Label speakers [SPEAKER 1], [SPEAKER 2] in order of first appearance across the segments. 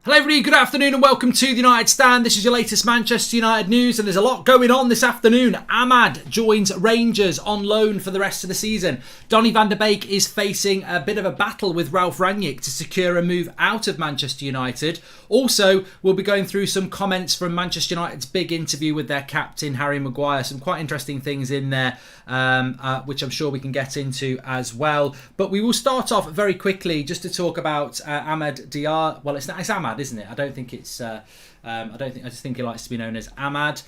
[SPEAKER 1] Hello everybody, good afternoon and welcome to the United Stand. This is your latest Manchester United news and there's a lot going on this afternoon. AMAD joins Rangers on loan for the rest of the season. Donny van de Beek is facing a bit of a battle with Ralf Rangnick to secure a move out of Manchester United. Also, we'll be going through some comments from Manchester United's big interview with their captain, Harry Maguire. Some quite interesting things in there, which I'm sure we can get into as well. But we will start off very quickly just to talk about Ahmad Diallo. Well, it's Ahmad, isn't it? I don't think it's. I just think he likes to be known as Ahmad.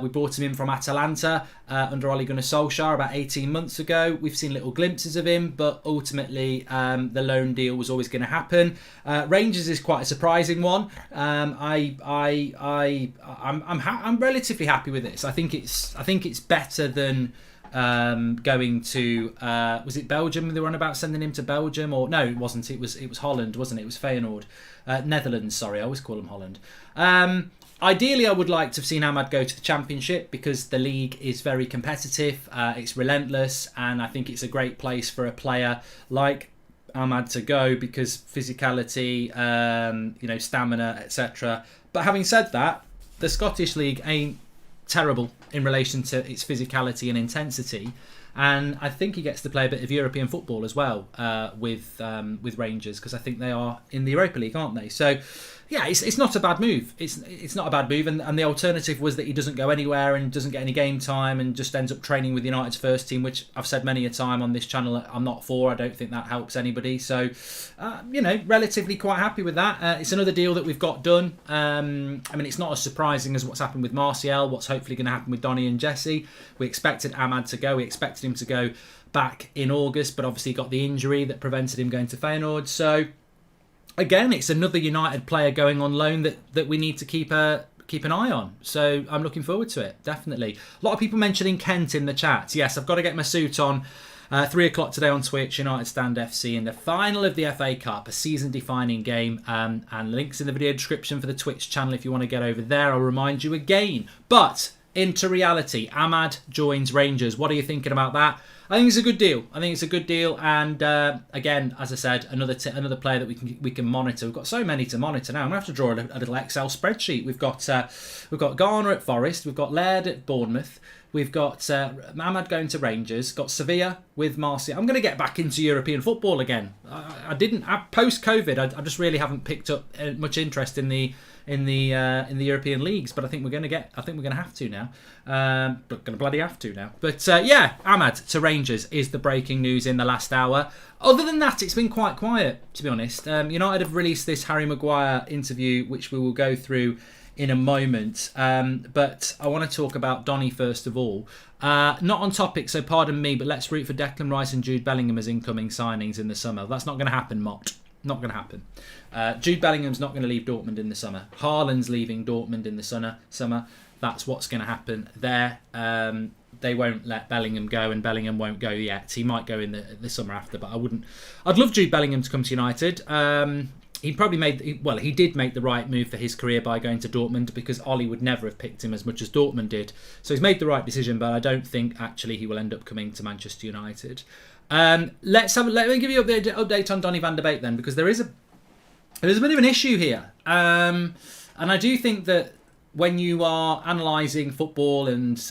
[SPEAKER 1] We brought him in from Atalanta under Ole Gunnar Solskjaer about 18 months ago. We've seen little glimpses of him, but ultimately the loan deal was always going to happen. Rangers is quite a surprising one. I'm relatively happy with this. I think it's better than going to was it Belgium? They were on about sending him to Belgium, or no, it wasn't. It was Holland, wasn't it? It was Feyenoord, Netherlands. Sorry, I always call them Holland. Ideally, I would like to have seen Ahmad go to the Championship because the league is very competitive. It's relentless, and I think it's a great place for a player like Ahmad to go because physicality, stamina, etc. But having said that, the Scottish League ain't terrible in relation to its physicality and intensity, and I think he gets to play a bit of European football as well with Rangers, because I think they are in the Europa League, aren't they? So yeah, it's not a bad move. It's not a bad move, and the alternative was that he doesn't go anywhere and doesn't get any game time and just ends up training with United's first team, which I've said many a time on this channel I'm not for. I don't think that helps anybody. So relatively quite happy with that. It's another deal that we've got done. It's not as surprising as what's happened with Martial, what's hopefully going to happen with Donny and Jesse. We expected Ahmad to go. We expected him to go back in August, but obviously got the injury that prevented him going to Feyenoord. So again, it's another United player going on loan that we need to keep an eye on. So I'm looking forward to it, definitely. A lot of people mentioning Kent in the chat. Yes, I've got to get my suit on. 3 o'clock today on Twitch, United Stand FC in the final of the FA Cup, a season-defining game. And links in the video description for the Twitch channel if you want to get over there. I'll remind you again. But into reality, Ahmad joins Rangers. What are you thinking about that? I think it's a good deal. And again, as I said, another player that we can monitor. We've got so many to monitor now. I'm gonna have to draw a little Excel spreadsheet. We've got Garner at Forest. We've got Laird at Bournemouth. We've got Ahmad going to Rangers. Got Sevilla with Marseille. I'm going to get back into European football again. I didn't post COVID. I just really haven't picked up much interest in the European leagues, but I think we're going to have to now. But going to bloody have to now. But Ahmad to Rangers is the breaking news in the last hour. Other than that, it's been quite quiet, to be honest. United have released this Harry Maguire interview, which we will go through in a moment. But I want to talk about Donny first of all. Not on topic, so pardon me, but let's root for Declan Rice and Jude Bellingham as incoming signings in the summer. That's not going to happen, Mott. Not going to happen. Jude Bellingham's not going to leave Dortmund in the summer. Haaland's leaving Dortmund in the summer. That's what's going to happen there. They won't let Bellingham go, and Bellingham won't go yet. He might go in the summer after, but I wouldn't. I'd love Jude Bellingham to come to United. He did make the right move for his career by going to Dortmund, because Ollie would never have picked him as much as Dortmund did. So he's made the right decision, but I don't think actually he will end up coming to Manchester United. Let me give you an update on Donny van de Beek then, because there's a bit of an issue here, and I do think that when you are analysing football and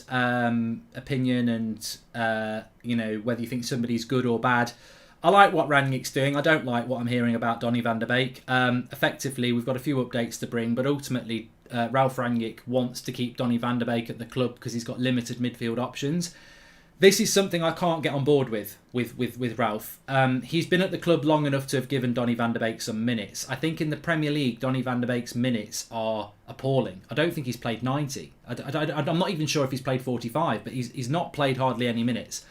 [SPEAKER 1] opinion and whether you think somebody's good or bad, I like what Rangnick's doing. I don't like what I'm hearing about Donny van de Beek. Effectively, we've got a few updates to bring, but ultimately Ralf Rangnick wants to keep Donny van de Beek at the club because he's got limited midfield options. This is something I can't get on board with Ralf. He's been at the club long enough to have given Donny van de Beek some minutes. I think in the Premier League, Donny van de Beek's minutes are appalling. I don't think he's played 90. I'm not even sure if he's played 45, but he's not played hardly any minutes.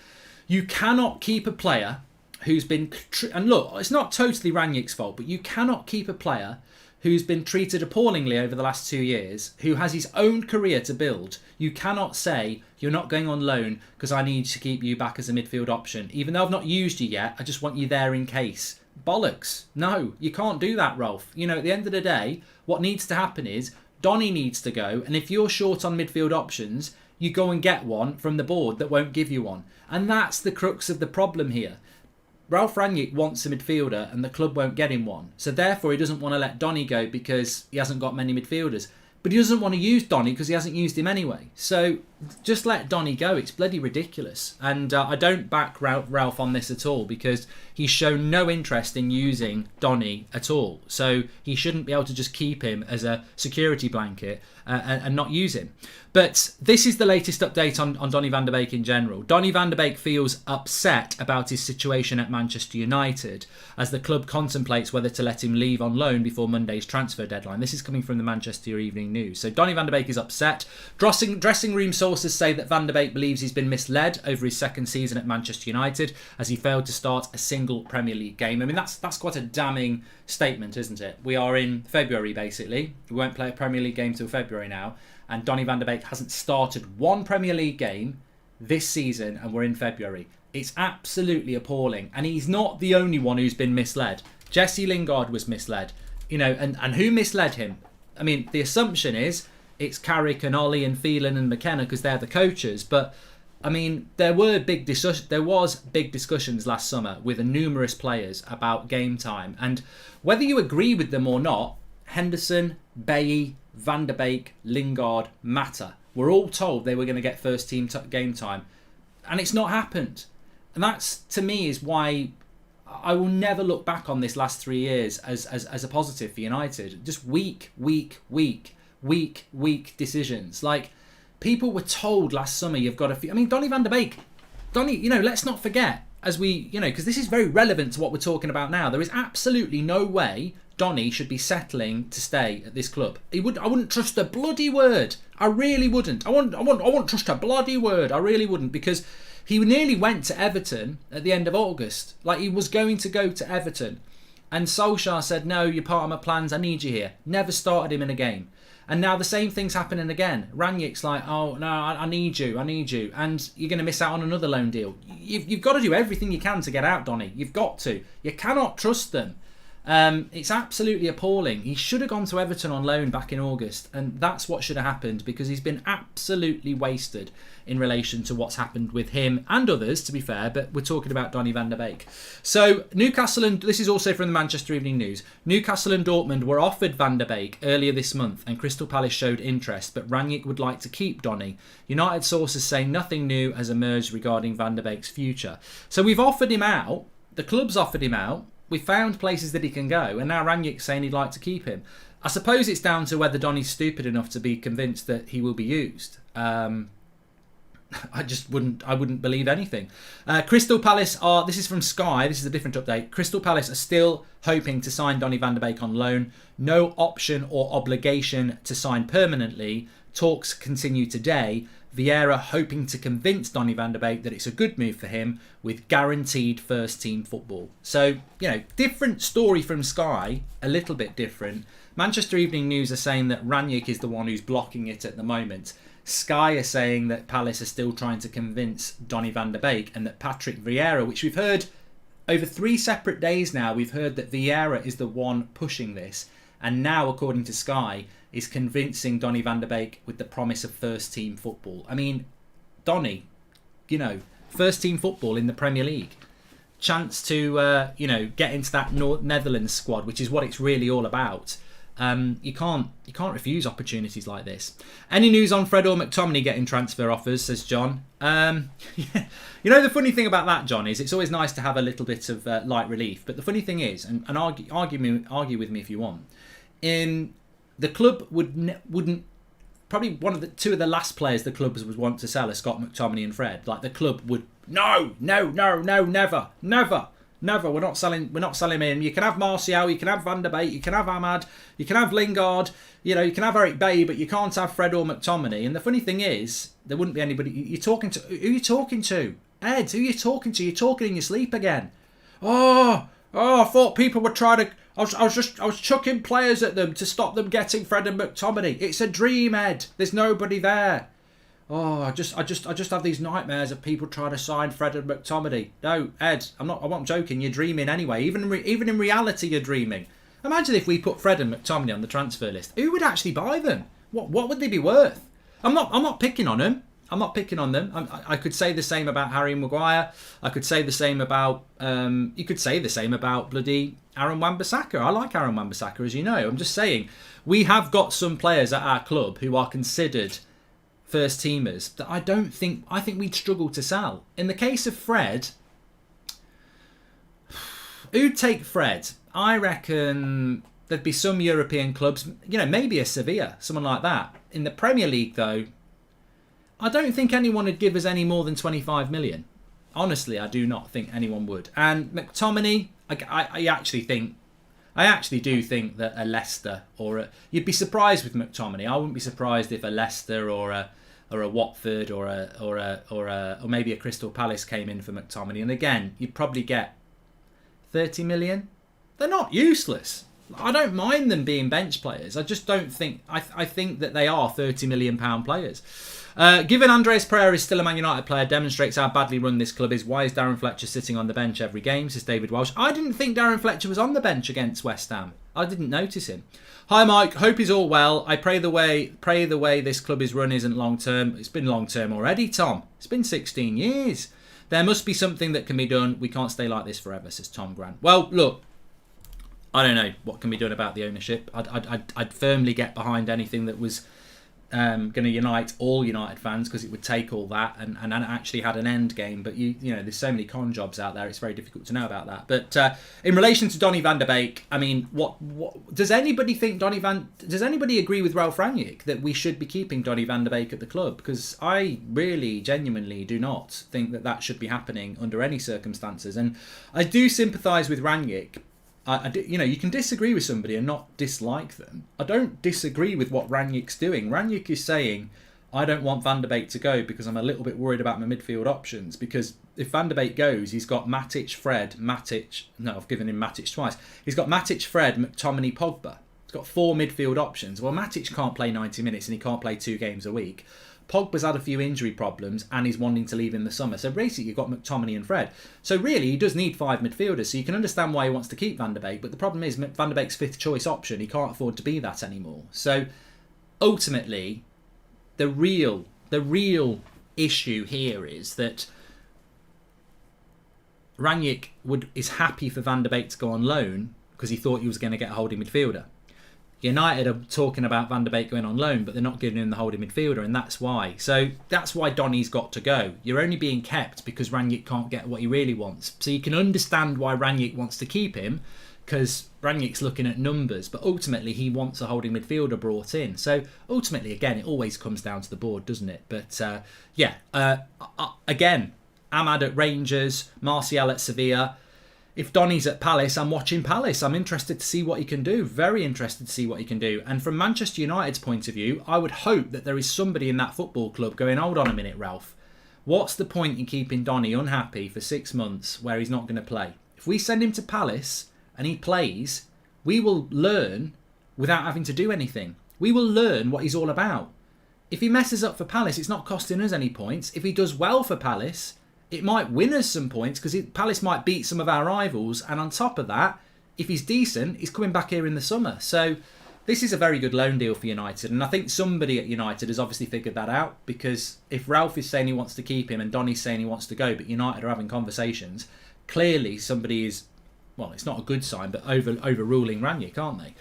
[SPEAKER 1] You cannot keep a player who's been... And look, it's not totally Rangnick's fault, but you cannot keep a player who's been treated appallingly over the last 2 years, who has his own career to build. You cannot say, you're not going on loan because I need to keep you back as a midfield option. Even though I've not used you yet, I just want you there in case. Bollocks. No, you can't do that, Ralf. At the end of the day, what needs to happen is Donny needs to go, and if you're short on midfield options, you go and get one from the board that won't give you one. And that's the crux of the problem here. Ralph Rangnick wants a midfielder and the club won't get him one. So therefore he doesn't want to let Donny go because he hasn't got many midfielders. But he doesn't want to use Donny because he hasn't used him anyway. So just let Donny go. It's bloody ridiculous. And I don't back Ralph on this at all because he's shown no interest in using Donny at all. So he shouldn't be able to just keep him as a security blanket and not use him. But this is the latest update on Donny van de Beek in general. Donny van de Beek feels upset about his situation at Manchester United as the club contemplates whether to let him leave on loan before Monday's transfer deadline. This is coming from the Manchester Evening News. So Donny van de Beek is upset. Dressing room sources say that Van de Beek believes he's been misled over his second season at Manchester United as he failed to start a single Premier League game. I mean, that's quite a damning statement, isn't it? We are in February, basically. We won't play a Premier League game till February now. And Donny van de Beek hasn't started one Premier League game this season, and we're in February. It's absolutely appalling. And he's not the only one who's been misled. Jesse Lingard was misled. You know, and who misled him? I mean, the assumption is it's Carrick and Ollie and Phelan and McKenna because they're the coaches. But, I mean, there was big discussions last summer with numerous players about game time. And whether you agree with them or not, Henderson, Bailly, Van de Beek, Lingard, Mata were all told they were going to get first team game time, and it's not happened. And that's, to me, is why I will never look back on this last 3 years as a positive for United. Just weak decisions. Like, people were told last summer you've got to... I mean, Donny van de Beek, you know, let's not forget, as we, you know, because this is very relevant to what we're talking about now. There is absolutely no way Donny should be settling to stay at this club. I wouldn't trust a bloody word. I really wouldn't. I wouldn't trust a bloody word. I really wouldn't, because he nearly went to Everton at the end of August. Like, he was going to go to Everton, and Solskjaer said, "No, you're part of my plans. I need you here." Never started him in a game. And now the same thing's happening again. Rangnick's like, "Oh no, I need you, and you're going to miss out on another loan deal." You've got to do everything you can to get out, Donny. You've got to. You cannot trust them. It's absolutely appalling. He should have gone to Everton on loan back in August, and that's what should have happened, because he's been absolutely wasted in relation to what's happened with him and others, to be fair, but we're talking about Donny van de Beek. So Newcastle, and this is also from the Manchester Evening News, Newcastle and Dortmund were offered Van de Beek earlier this month, and Crystal Palace showed interest, but Rangnick would like to keep Donny. United sources say nothing new has emerged regarding Van de Beek's future. So we've offered him out, the club's offered him out, we found places that he can go, and now Rangnick's saying he'd like to keep him. I suppose it's down to whether Donny's stupid enough to be convinced that he will be used. I wouldn't believe anything. Crystal Palace are, this is from Sky, this is a different update. Crystal Palace are still hoping to sign Donny van de Beek on loan. No option or obligation to sign permanently. Talks continue today. Vieira hoping to convince Donny van de Beek that it's a good move for him with guaranteed first team football. So, you know, different story from Sky, a little bit different. Manchester Evening News are saying that Rangnick is the one who's blocking it at the moment. Sky are saying that Palace are still trying to convince Donny van de Beek, and that Patrick Vieira, which we've heard over 3 separate days now, we've heard that Vieira is the one pushing this. And now, according to Sky, is convincing Donny van de Beek with the promise of first team football. I mean, Donny, you know, first team football in the Premier League. Chance to, you know, get into that Netherlands squad, which is what it's really all about. You can't refuse opportunities like this. Any news on Fred or McTominay getting transfer offers, says John. Yeah. You know, the funny thing about that, John, is it's always nice to have a little bit of light relief. But the funny thing is, and argue with me if you want, the club wouldn't probably two of the last players the club would want to sell are Scott McTominay and Fred. Like, the club would no, never. We're not selling him. You can have Martial, you can have Van de Beek, you can have Ahmad, you can have Lingard, you know, you can have Eric Bailly, but you can't have Fred or McTominay. And the funny thing is, there wouldn't be anybody. You're talking to, who are you talking to? Ed, who are you talking to? You're talking in your sleep again. Oh, I thought people were trying to. I was chucking players at them to stop them getting Fred and McTominay. It's a dream, Ed. There's nobody there. Oh, I just have these nightmares of people trying to sign Fred and McTominay. No, Ed, I'm not joking. You're dreaming anyway. Even in reality, you're dreaming. Imagine if we put Fred and McTominay on the transfer list. Who would actually buy them? What would they be worth? I'm not picking on them. I'm not picking on them. I could say the same about Harry Maguire. I could say the same about you could say the same about bloody Aaron Wan-Bissaka. I like Aaron Wan-Bissaka, as you know. I'm just saying we have got some players at our club who are considered first teamers that I think we'd struggle to sell. In the case of Fred, who'd take Fred? I reckon there'd be some European clubs, maybe a Sevilla, someone like that. In the Premier League, though, I don't think anyone would give us any more than 25 million. Honestly, I do not think anyone would. And McTominay, I actually do think that a Leicester you'd be surprised with McTominay. I wouldn't be surprised if a Leicester or a Watford or maybe a Crystal Palace came in for McTominay. And again, you'd probably get 30 million. They're not useless. I don't mind them being bench players. I just don't think... I think that they are £30 million players. Given Andreas Pereira is still a Man United player, demonstrates how badly run this club is. Why is Darren Fletcher sitting on the bench every game, says David Walsh. I didn't think Darren Fletcher was on the bench against West Ham. I didn't notice him. Hi Mike, hope he's all well. I pray the way this club is run isn't long term. It's been long term already, Tom. It's been 16 years. There must be something that can be done. We can't stay like this forever, says Tom Grant. Well, look, I don't know what can be done about the ownership. I'd firmly get behind anything that was going to unite all United fans, because it would take all that and actually had an end game. But you know, there's so many con jobs out there. It's very difficult to know about that. But in relation to Donny van der Beek, I mean, what does anybody think? Does anybody agree with Ralph Rangnick that we should be keeping Donny van der Beek at the club? Because I really, genuinely do not think that should be happening under any circumstances. And I do sympathise with Rangnick. You can disagree with somebody and not dislike them. I don't disagree with what Rangnick's doing. Rangnick is saying, I don't want Van der Beek to go because I'm a little bit worried about my midfield options. Because if Van der Beek goes, he's got I've given him Matic twice. He's got Matic, Fred, McTominay, Pogba. He's got 4 midfield options. Well, Matic can't play 90 minutes and he can't play 2 games a week. Pogba's had a few injury problems and he's wanting to leave in the summer. So basically you've got McTominay and Fred. So really he does need 5 midfielders. So you can understand why he wants to keep Van der Beek. But the problem is Van der Beek's 5th choice option. He can't afford to be that anymore. So ultimately the real issue here is that Rangnick is happy for Van der Beek to go on loan because he thought he was going to get a holding midfielder. United are talking about Van der Beek going on loan, but they're not giving him the holding midfielder, and that's why. So that's why Donny's got to go. You're only being kept because Rangnick can't get what he really wants. So you can understand why Rangnick wants to keep him, because Rangnick's looking at numbers, but ultimately he wants a holding midfielder brought in. So ultimately, again, it always comes down to the board, doesn't it? But again, Ahmad at Rangers, Martial at Sevilla. If Donny's at Palace, I'm watching Palace. I'm interested to see what he can do. Very interested to see what he can do. And from Manchester United's point of view, I would hope that there is somebody in that football club going, hold on a minute, Ralph. What's the point in keeping Donny unhappy for 6 months where he's not going to play? If we send him to Palace and he plays, we will learn without having to do anything. We will learn what he's all about. If he messes up for Palace, it's not costing us any points. If he does well for Palace, it might win us some points because Palace might beat some of our rivals. And on top of that, if he's decent, he's coming back here in the summer. So this is a very good loan deal for United. And I think somebody at United has obviously figured that out, because if Ralph is saying he wants to keep him and Donny's saying he wants to go, but United are having conversations, clearly somebody is, well, it's not a good sign, but overruling Rangnick, aren't they?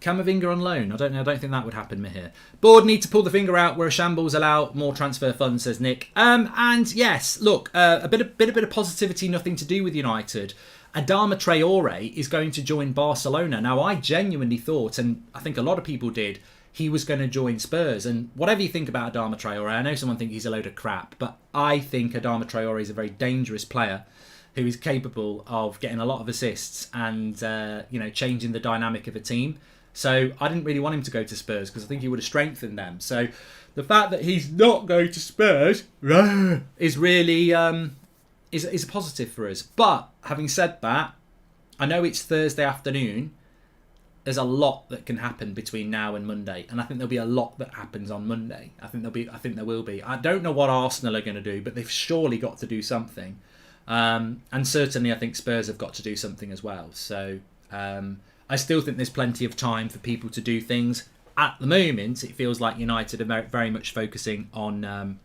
[SPEAKER 1] Camavinga on loan. I don't think that would happen here. Board need to pull the finger out where a shambles allow more transfer funds, says Nick. And yes, look, a bit of positivity, nothing to do with United. Adama Traore is going to join Barcelona. Now, I genuinely thought, and I think a lot of people did, he was going to join Spurs. And whatever you think about Adama Traore, I know someone thinks he's a load of crap, but I think Adama Traore is a very dangerous player who is capable of getting a lot of assists and changing the dynamic of a team. So I didn't really want him to go to Spurs because I think he would have strengthened them. So the fact that he's not going to Spurs is really is a positive for us. But having said that, I know it's Thursday afternoon. There's a lot that can happen between now and Monday, and I think there'll be a lot that happens on Monday. I think there will be. I don't know what Arsenal are going to do, but they've surely got to do something. And certainly I think Spurs have got to do something as well. So I still think there's plenty of time for people to do things. at the moment, it feels like United are very much focusing on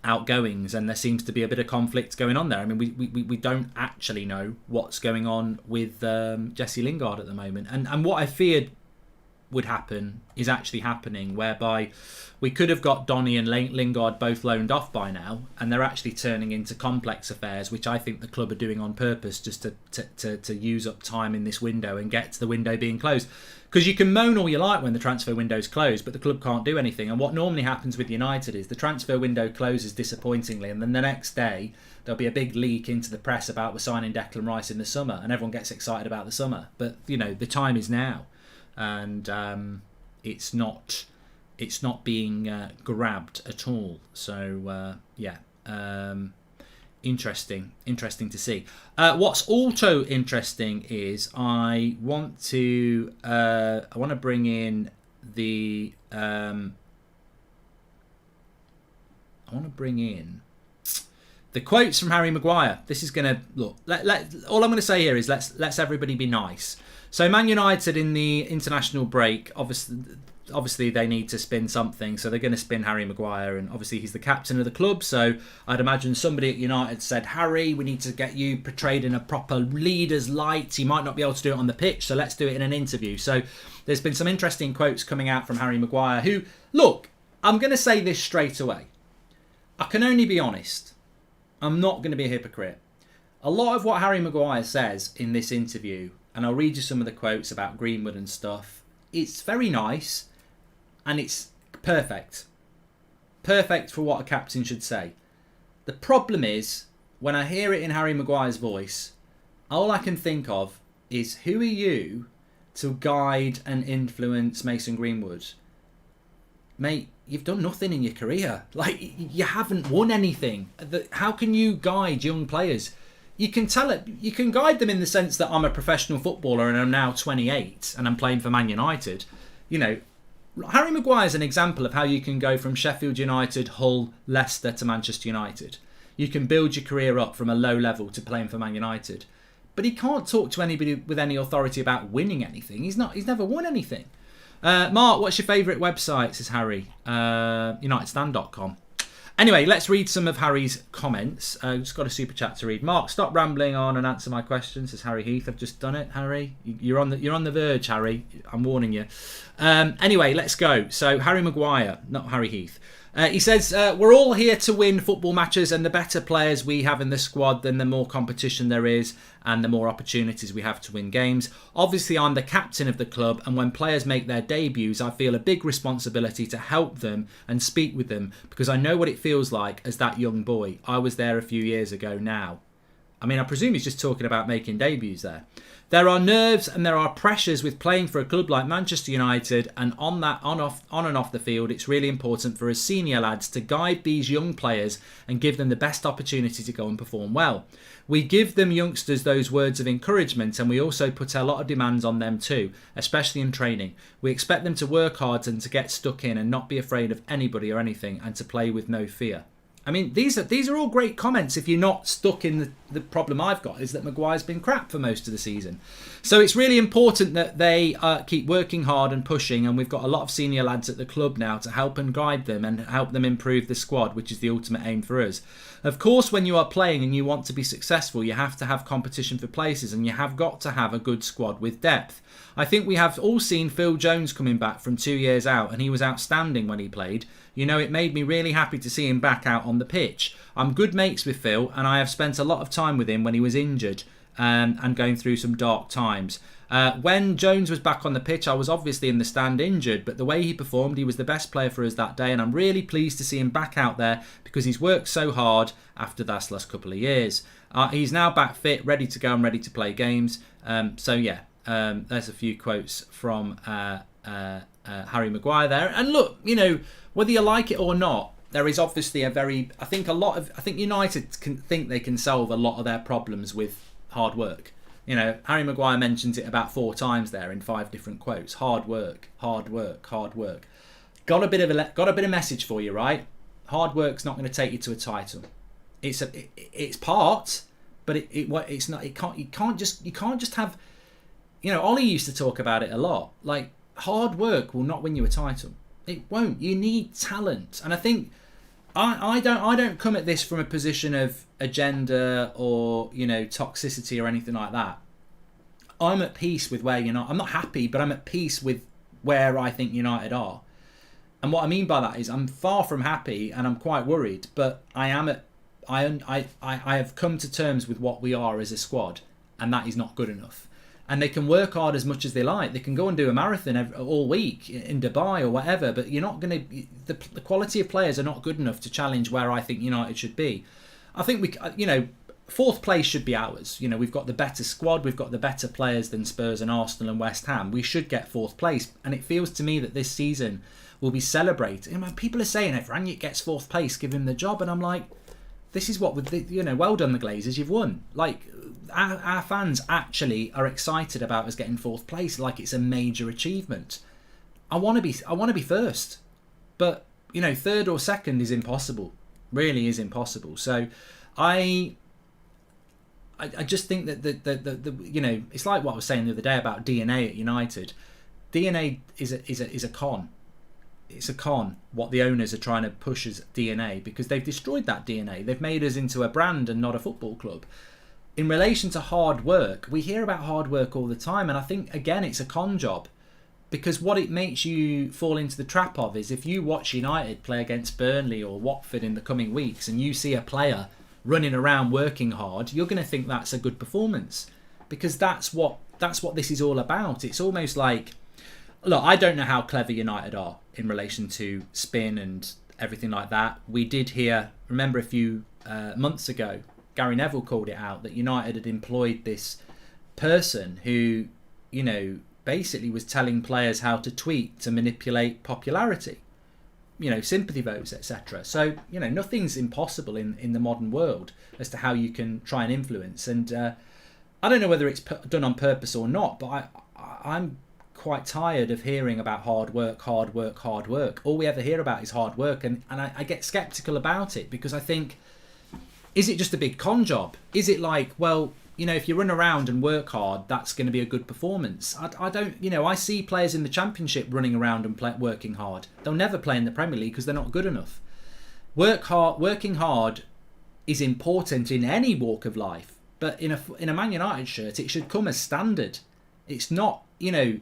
[SPEAKER 1] outgoings, and there seems to be a bit of conflict going on there. I mean, we don't actually know what's going on with Jesse Lingard at the moment, and what I feared would happen is actually happening, whereby we could have got Donny and Lingard both loaned off by now, and they're actually turning into complex affairs, which I think the club are doing on purpose, just to use up time in this window and get to the window being closed. Because you can moan all you like when the transfer window's closed, but the club can't do anything. And what normally happens with United is the transfer window closes disappointingly, and then the next day there'll be a big leak into the press about we're signing Declan Rice in the summer, and everyone gets excited about the summer. But the time is now, and it's not being grabbed at all. So interesting to see. What's also interesting is I want to bring in the quotes from Harry Maguire. This is going to look. All I'm going to say here is let's everybody be nice. So Man United in the international break, obviously they need to spin something, so they're going to spin Harry Maguire, and obviously he's the captain of the club, so I'd imagine somebody at United said, Harry, we need to get you portrayed in a proper leader's light. You might not be able to do it on the pitch, so let's do it in an interview. So there's been some interesting quotes coming out from Harry Maguire, who, look, I'm going to say this straight away. I can only be honest. I'm not going to be a hypocrite. A lot of what Harry Maguire says in this interview, and I'll read you some of the quotes about Greenwood and stuff, it's very nice, and it's perfect. Perfect for what a captain should say. The problem is, when I hear it in Harry Maguire's voice, all I can think of is, who are you to guide and influence Mason Greenwood? Mate, you've done nothing in your career. Like, you haven't won anything. How can you guide young players? You can guide them in the sense that I'm a professional footballer and I'm now 28 and I'm playing for Man United. Harry Maguire is an example of how you can go from Sheffield United, Hull, Leicester to Manchester United. You can build your career up from a low level to playing for Man United. But he can't talk to anybody with any authority about winning anything. He's never won anything. Mark, what's your favourite website, says Harry? UnitedStand.com. Anyway, let's read some of Harry's comments. Just got a super chat to read. Mark, stop rambling on and answer my questions, says Harry Heath. I've just done it, Harry. You're on the verge, Harry. I'm warning you. Anyway, let's go. So Harry Maguire, not Harry Heath. He says, we're all here to win football matches, and the better players we have in the squad, then the more competition there is and the more opportunities we have to win games. Obviously, I'm the captain of the club, and when players make their debuts, I feel a big responsibility to help them and speak with them, because I know what it feels like as that young boy. I was there a few years ago now. I mean, I presume he's just talking about making debuts there. There are nerves and there are pressures with playing for a club like Manchester United, and on and off the field, it's really important for us senior lads to guide these young players and give them the best opportunity to go and perform well. We give them youngsters those words of encouragement, and we also put a lot of demands on them too, especially in training. We expect them to work hard and to get stuck in and not be afraid of anybody or anything, and to play with no fear. I mean, these are all great comments if you're not stuck in the problem I've got, is that Maguire's been crap for most of the season. So it's really important that they keep working hard and pushing, and we've got a lot of senior lads at the club now to help and guide them and help them improve the squad, which is the ultimate aim for us. Of course, when you are playing and you want to be successful, you have to have competition for places, and you have got to have a good squad with depth. I think we have all seen Phil Jones coming back from 2 years out, and he was outstanding when he played. It made me really happy to see him back out on the pitch. I'm good mates with Phil, and I have spent a lot of time with him when he was injured and going through some dark times. When Jones was back on the pitch, I was obviously in the stand injured, but the way he performed, he was the best player for us that day, and I'm really pleased to see him back out there because he's worked so hard after that last couple of years. He's now back fit, ready to go and ready to play games. There's a few quotes from Harry Maguire there. And look, whether you like it or not, there is obviously I think United can think they can solve a lot of their problems with hard work. Harry Maguire mentions it about 4 times there in 5 different quotes. Hard work, hard work, hard work. Got a bit of message for you, right? Hard work's not going to take you to a title. It's part, but it's not. You can't just have. Ollie used to talk about it a lot. Like, hard work will not win you a title. It won't. You need talent. And I think I don't come at this from a position of agenda or, toxicity or anything like that. I'm at peace with where United... I'm not happy, but I'm at peace with where I think United are. And what I mean by that is I'm far from happy and I'm quite worried, but I have come to terms with what we are as a squad, and that is not good enough. And they can work hard as much as they like. They can go and do a marathon all week in Dubai or whatever, but you're not going to... The quality of players are not good enough to challenge where I think United should be. I think fourth place should be ours. We've got the better squad. We've got the better players than Spurs and Arsenal and West Ham. We should get fourth place. And it feels to me that this season will be celebrated. People are saying, if Rangnick gets fourth place, give him the job. And I'm like, this is what, well done, the Glazers, you've won. Like, our fans actually are excited about us getting fourth place, like it's a major achievement. I want to be first, but third or second is impossible. Really is impossible. So I just think that the it's like what I was saying the other day about DNA at United. DNA is a con. It's a con what the owners are trying to push as DNA, because they've destroyed that DNA. They've made us into a brand and not a football club. In relation to hard work, we hear about hard work all the time, and I think, again, it's a con job, because what it makes you fall into the trap of is if you watch United play against Burnley or Watford in the coming weeks and you see a player running around working hard, you're going to think that's a good performance, because that's what this is all about. It's almost like, look, I don't know how clever United are in relation to spin and everything like that. We did hear, remember a few months ago, Gary Neville called it out that United had employed this person who, basically was telling players how to tweet to manipulate popularity, sympathy votes, etc. So, nothing's impossible in the modern world as to how you can try and influence. And I don't know whether it's done on purpose or not, but I'm quite tired of hearing about hard work. All we ever hear about is hard work, and I get sceptical about it, because I think, is it just a big con job? Is it like, well, if you run around and work hard, that's going to be a good performance? I don't, I see players in the Championship running around and working hard. They'll never play in the Premier League because they're not good enough. Working hard is important in any walk of life, but in a Man United shirt, it should come as standard. It's not, if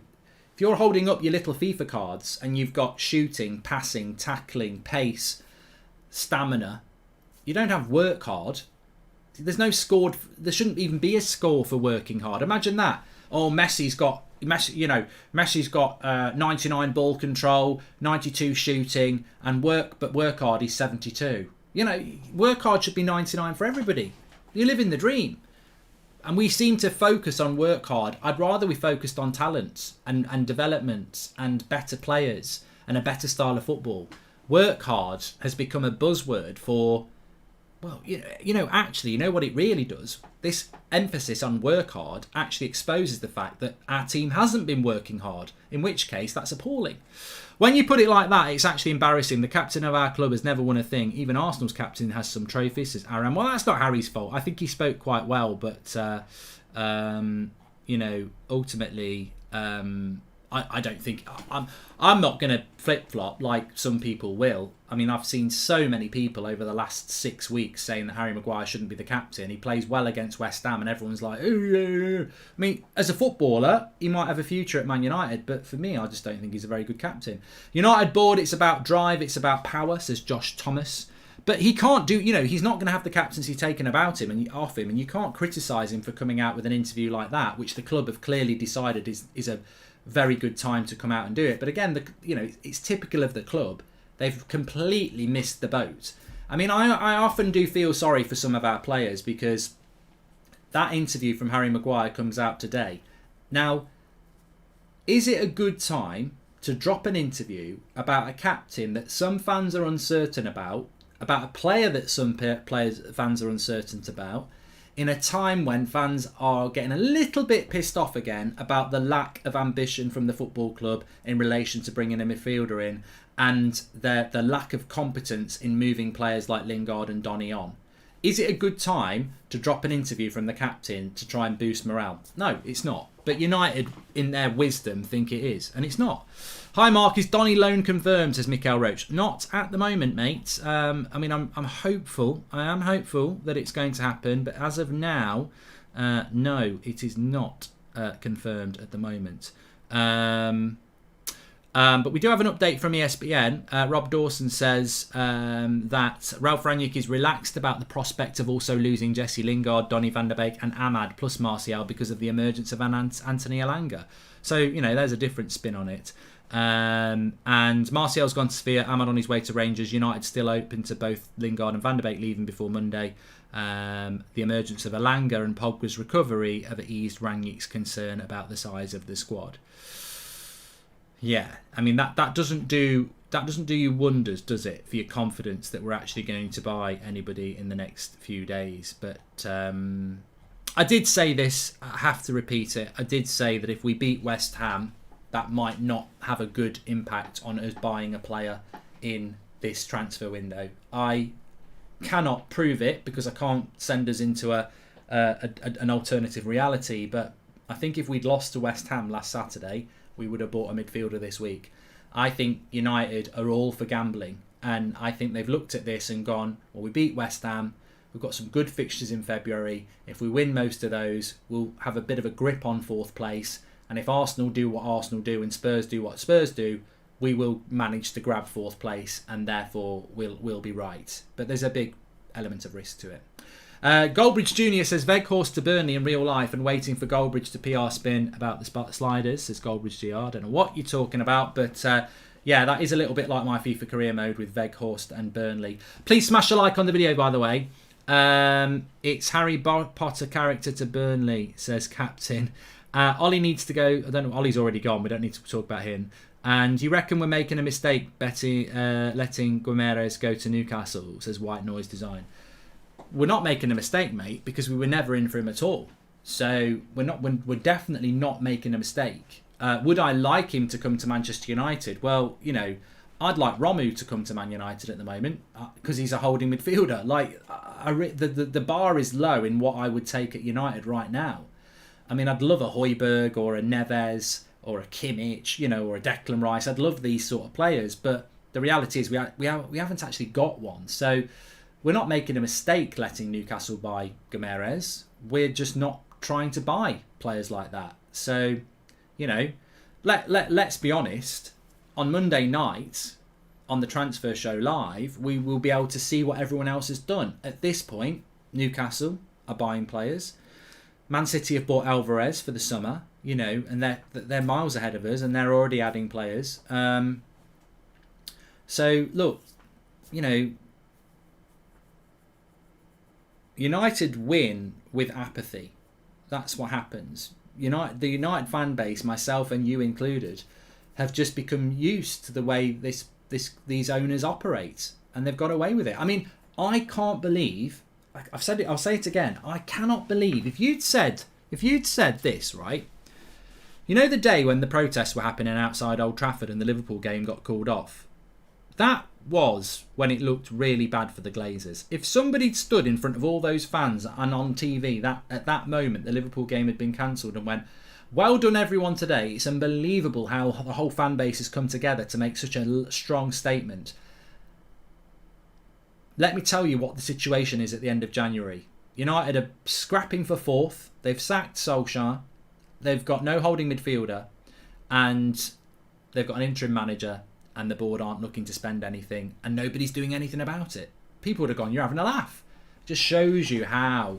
[SPEAKER 1] you're holding up your little FIFA cards and you've got shooting, passing, tackling, pace, stamina, you don't have work hard. There's no scored. There shouldn't even be a score for working hard. Imagine that. Oh, Messi's got 99 ball control, 92 shooting, and work hard is 72. Work hard should be 99 for everybody. You live in the dream. And we seem to focus on work hard. I'd rather we focused on talents and development and better players and a better style of football. Work hard has become a buzzword for, well, actually, you know what it really does? This emphasis on work hard actually exposes the fact that our team hasn't been working hard, in which case that's appalling. When you put it like that, it's actually embarrassing. The captain of our club has never won a thing. Even Arsenal's captain has some trophies, says Aaron. Well, that's not Harry's fault. I think he spoke quite well, but, ultimately, I don't think... I'm not going to flip-flop like some people will. I mean, I've seen so many people over the last 6 weeks saying that Harry Maguire shouldn't be the captain. He plays well against West Ham and everyone's like, I mean, as a footballer, he might have a future at Man United, but for me, I just don't think he's a very good captain. United board, it's about drive, it's about power, says Josh Thomas. But he can't do, he's not going to have the captaincy taken off him, and you can't criticise him for coming out with an interview like that, which the club have clearly decided is a very good time to come out and do it. But again, it's typical of the club. They've completely missed the boat. I mean, I often do feel sorry for some of our players, because that interview from Harry Maguire comes out today. Now, is it a good time to drop an interview about a captain that some fans are uncertain about a player that some fans are uncertain about, in a time when fans are getting a little bit pissed off again about the lack of ambition from the football club in relation to bringing a midfielder in, and the lack of competence in moving players like Lingard and Donny on? Is it a good time to drop an interview from the captain to try and boost morale? No, it's not. But United, in their wisdom, think it is, and it's not. Hi Mark, is Donny loan confirmed, says Mikael Roach. Not at the moment, mate. I mean, I'm hopeful. I am hopeful that it's going to happen, but as of now, no, it is not confirmed at the moment. But we do have an update from ESPN. Rob Dawson says that Ralph Rangnick is relaxed about the prospect of also losing Jesse Lingard, Donny van der Beek and Ahmad plus Martial because of the emergence of Anthony Elanga. So, you know, there's a different spin on it. And Martial's gone to Sevilla, Ahmad on his way to Rangers. United still open to both Lingard and van der Beek leaving before Monday. The emergence of Elanga and Pogba's recovery have eased Rangnick's concern about the size of the squad. Yeah, I mean that doesn't do you wonders, does it, for your confidence that we're actually going to buy anybody in the next few days? But I did say this, I have to repeat it. I did say that if we beat West Ham, that might not have a good impact on us buying a player in this transfer window. I cannot prove it because I can't send us into an alternative reality. But I think if we'd lost to West Ham last Saturday, we would have bought a midfielder this week. I think United are all for gambling, and I think they've looked at this and gone, well, we beat West Ham, we've got some good fixtures in February. If we win most of those, we'll have a bit of a grip on fourth place, and if Arsenal do what Arsenal do and Spurs do what Spurs do, we will manage to grab fourth place, and therefore we'll be right. But there's a big element of risk to it. Goldbridge Jr. says Weghorst to Burnley in real life and waiting for Goldbridge to PR spin about the sliders, says Goldbridge GR. I don't know what you're talking about, but yeah, that is a little bit like my FIFA career mode with Weghorst and Burnley. Please smash a like on the video, by the way. It's Harry Potter character to Burnley, says Captain. Ollie needs to go. I don't know, Ollie's already gone. We don't need to talk about him. And you reckon we're making a mistake letting Guimarães go to Newcastle, says White Noise Design. We're not making a mistake, mate, because we were never in for him at all. So we're definitely not making a mistake. Would I like him to come to Manchester United? Well, you know, I'd like Romu to come to Man United at the moment because he's a holding midfielder. Like, the bar is low in what I would take at United right now. I mean, I'd love a Højbjerg or a Neves or a Kimmich, you know, or a Declan Rice. I'd love these sort of players, but the reality is we haven't actually got one. So we're not making a mistake letting Newcastle buy Guimarães. We're just not trying to buy players like that. So, you know, let's be honest. On Monday night, on the Transfer Show Live, we will be able to see what everyone else has done. At this point, Newcastle are buying players. Man City have bought Alvarez for the summer, you know, and they're miles ahead of us, and they're already adding players. So, look, you know, United win with apathy. That's what happens. The United fan base, myself and you included, have just become used to the way these owners operate, and they've got away with it. I mean, I can't believe. I've said it. I'll say it again. I cannot believe if you'd said this, right? You know, the day when the protests were happening outside Old Trafford and the Liverpool game got called off. That was when it looked really bad for the Glazers. If somebody stood in front of all those fans and on TV that at that moment the Liverpool game had been cancelled and went, well done everyone today, it's unbelievable how the whole fan base has come together to make such a strong statement. Let me tell you what the situation is at the end of January. United are scrapping for fourth. They've sacked Solskjaer. They've got no holding midfielder. And they've got an interim manager. And the board aren't looking to spend anything, and nobody's doing anything about it. People would have gone, you're having a laugh. Just shows you how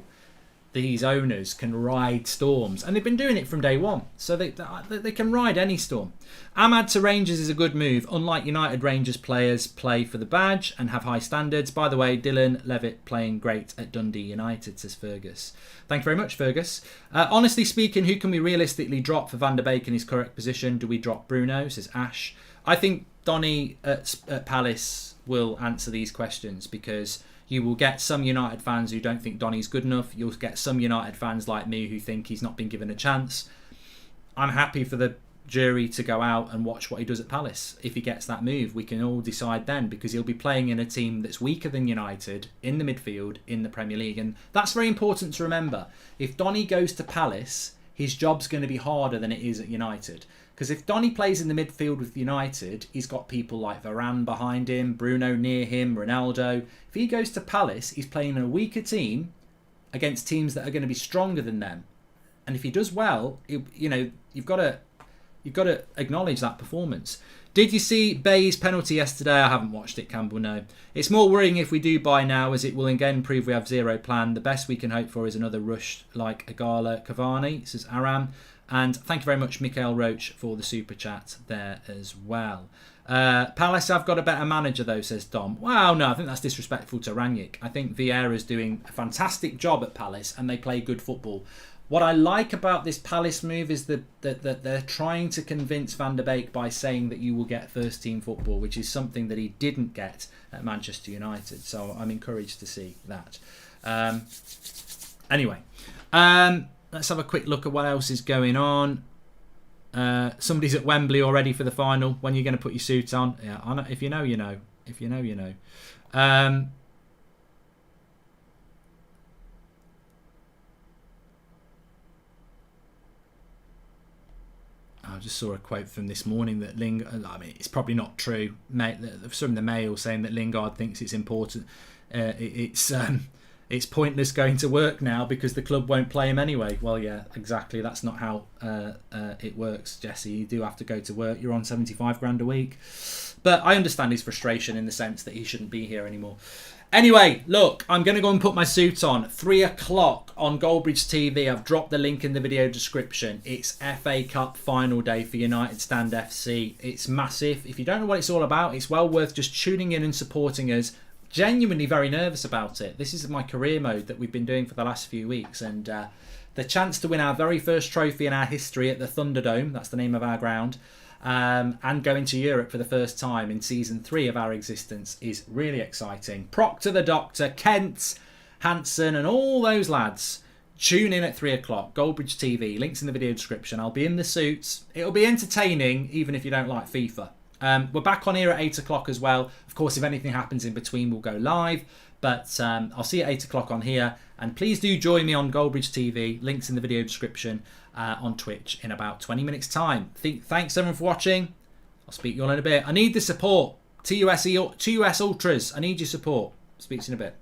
[SPEAKER 1] these owners can ride storms, and they've been doing it from day one, so they can ride any storm. Ahmad to Rangers is a good move. Unlike United, Rangers players play for the badge and have high standards. By the way, Dylan Levitt playing great at Dundee United, says Fergus. Thank you very much, Fergus. Honestly speaking, who can we realistically drop for Van der Beek in his correct position? Do we drop Bruno, says Ash? I think Donny at Palace will answer these questions, because you will get some United fans who don't think Donny's good enough. You'll get some United fans like me who think he's not been given a chance. I'm happy for the jury to go out and watch what he does at Palace. If he gets that move, we can all decide then, because he'll be playing in a team that's weaker than United in the midfield in the Premier League, and that's very important to remember. If Donny goes to Palace, his job's going to be harder than it is at United, because if Donny plays in the midfield with United, he's got people like Varane behind him, Bruno near him, Ronaldo. If he goes to Palace, he's playing in a weaker team against teams that are going to be stronger than them, and if he does well, you've got to acknowledge that performance. Did you see Bay's penalty yesterday? I haven't watched it, Campbell, no. It's more worrying if we do buy now, as it will again prove we have zero plan. The best we can hope for is another rush like Agala Cavani, says Aram. And thank you very much, Mikael Roach, for the super chat there as well. Palace have got a better manager though, says Dom. Well, no, I think that's disrespectful to Rangnick. I think Vieira's doing a fantastic job at Palace and they play good football. What I like about this Palace move is that they're trying to convince Van der Beek by saying that you will get first team football, which is something that he didn't get at Manchester United. So I'm encouraged to see that. Anyway, let's have a quick look at what else is going on. Somebody's at Wembley already for the final. When are you going to put your suit on? Yeah, I know, if you know, you know. If you know, you know. I just saw a quote from this morning that Lingard, I mean, it's probably not true. Some in the Mail saying that Lingard thinks it's important. It's pointless going to work now because the club won't play him anyway. Well, yeah, exactly. That's not how it works, Jesse. You do have to go to work. You're on 75 grand a week. But I understand his frustration in the sense that he shouldn't be here anymore. Anyway, look, I'm going to go and put my suit on. 3 o'clock on Goldbridge TV. I've dropped the link in the video description. It's FA Cup final day for United Stand FC. It's massive. If you don't know what it's all about, it's well worth just tuning in and supporting us. Genuinely very nervous about it. This is my career mode that we've been doing for the last few weeks. And the chance to win our very first trophy in our history at the Thunderdome, that's the name of our ground, and going to Europe for the first time in season 3 of our existence is really exciting. Proctor the Doctor, Kent, Hansen and all those lads, tune in at 3 o'clock, Goldbridge TV, links in the video description. I'll be in the suits. It'll be entertaining even if you don't like FIFA. We're back on here at 8 o'clock as well. Of course, if anything happens in between, we'll go live. But I'll see you at 8 o'clock on here. And please do join me on Goldbridge TV. Links in the video description on Twitch in about 20 minutes' time. Thanks, everyone, for watching. I'll speak to you all in a bit. I need the support. TUS Ultras, I need your support. Speak to you in a bit.